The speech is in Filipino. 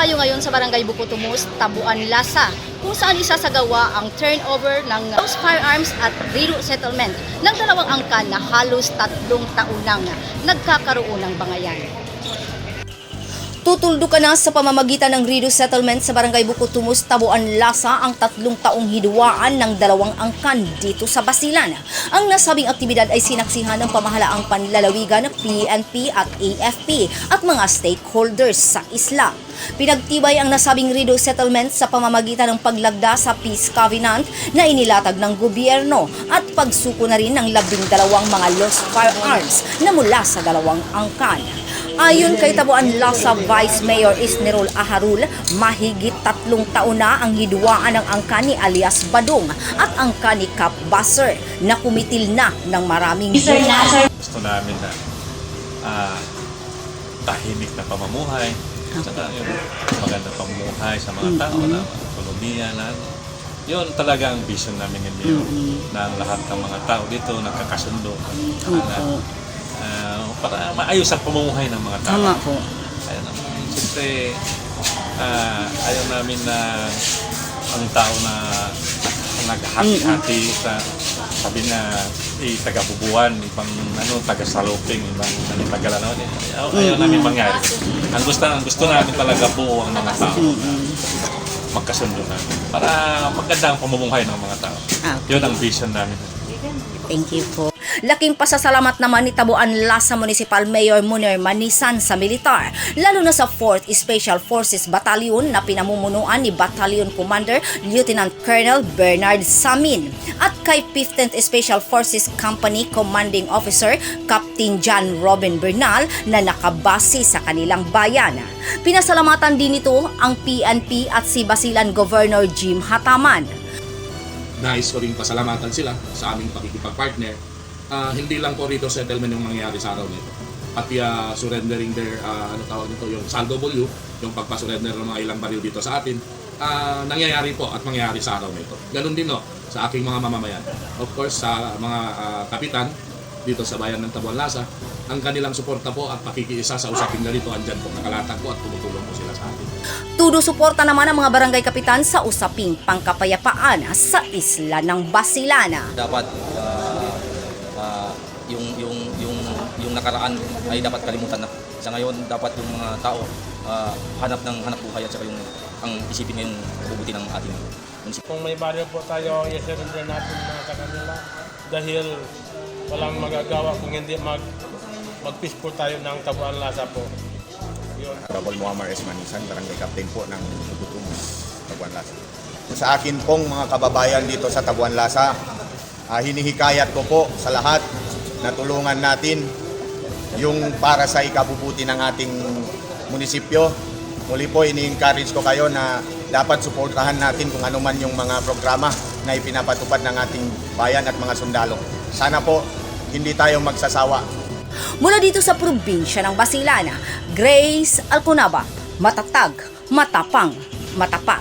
tayo ngayon sa Barangay Bukutumos, Tabuan, Lasa, kung saan isasagawa ang turnover ng firearms at Riru Settlement ng dalawang angkan na halos 3 taon nang nagkakaroon ng bangayan. Tutuldukan na sa pamamagitan ng Riru Settlement sa Barangay Bukutumos, Tabuan, Lasa ang 3 taong hidwaan ng dalawang angkan dito sa Basilan. Ang nasabing aktibidad ay sinaksihan ng pamahalaang panlalawigan ng PNP at AFP at mga stakeholders sa isla. Pinagtibay ang nasabing Riru Settlement sa pamamagitan ng paglagda sa Peace Covenant na inilatag ng gobyerno at pagsuko na rin ng 12 mga lost firearms na mula sa dalawang angkan. Ayon kay Tabuan Lasa Vice Mayor Isnerol Aharul, mahigit 3 taon na ang hidwaan ng angka ni alias Badong at angka ni Cap Basser na kumitil na ng maraming bunga. Gusto namin na tahimik na pamumuhay, saka yung magandang pamumuhay sa mga tao na ekonomiya na yun talaga ang vision namin ni Mayor na lahat ng mga tao dito nagkakasundo para maayos ang pamumuhay ng mga tao. Tama po. Ayun naman. Siyempre, ayaw namin na ang tao na naghati-hati sa sabi na taga-bubuan, ibang taga-saloping, ibang taga-lanaw. Ayaw namin mangyari. Ang gusto namin talaga buo ang mga tao na magkasundo namin para maganda ang pamumuhay ng mga tao. Yun ang vision namin. Thank you po. Laking pasasalamat naman ni Tabuan Lasa Municipal Mayor Munir Manisan sa militar, lalo na sa 4th Special Forces Battalion na pinamumunuan ni Battalion Commander Lieutenant Colonel Bernard Samin at kay 15th Special Forces Company Commanding Officer Captain John Robin Bernal na nakabase sa kanilang bayan. Pinasalamatan din ito ang PNP at si Basilan Governor Jim Hataman. Nais ko rin pasalamatan sila sa aming pakikipag-partner. Hindi lang po rito settlement yung mangyayari sa araw nito. Pati surrendering their, yung saldo value, yung pagpasurrender ng mga ilang baril dito sa atin, nangyayari po at mangyayari sa araw nito. Ganun din sa aking mga mamamayan. Of course, sa mga kapitan dito sa bayan ng Tabuan Lasa, ang kanilang suporta po at pakikiisa sa usaping ganito, andyan po, nakalatag po at tumutulong po sila sa atin. Tudo suporta naman ang mga barangay kapitan sa usaping pangkapayapaan sa isla ng Basilan. Dapat yung nakaraan ay dapat kalimutan na. Sa ngayon, dapat yung mga tao hanap buhay at saka yung ang isipin ngayon mabubuti ng ating munisipyo. Kung may baryo po tayo, i-surrender natin sa kanila dahil walang magagawa kung hindi mag-peace po tayo ng Tabuan Lasa po. Yun. Honorable Muammar S. Manisan, Barangay Captain po ng Bukutumos, Tabuan Lasa. Sa akin pong mga kababayan dito sa Tabuan Lasa, hinihikayat ko po sa lahat na tulungan natin yung para sa ikabubuti ng ating munisipyo. Muli po, ini-encourage ko kayo na dapat suportahan natin kung ano man yung mga programa na ipinapatupad ng ating bayan at mga sundalo. Sana po, hindi tayo magsasawa. Mula dito sa probinsya ng Basilan, Grace Alconaba, matatag, matapang, matapat.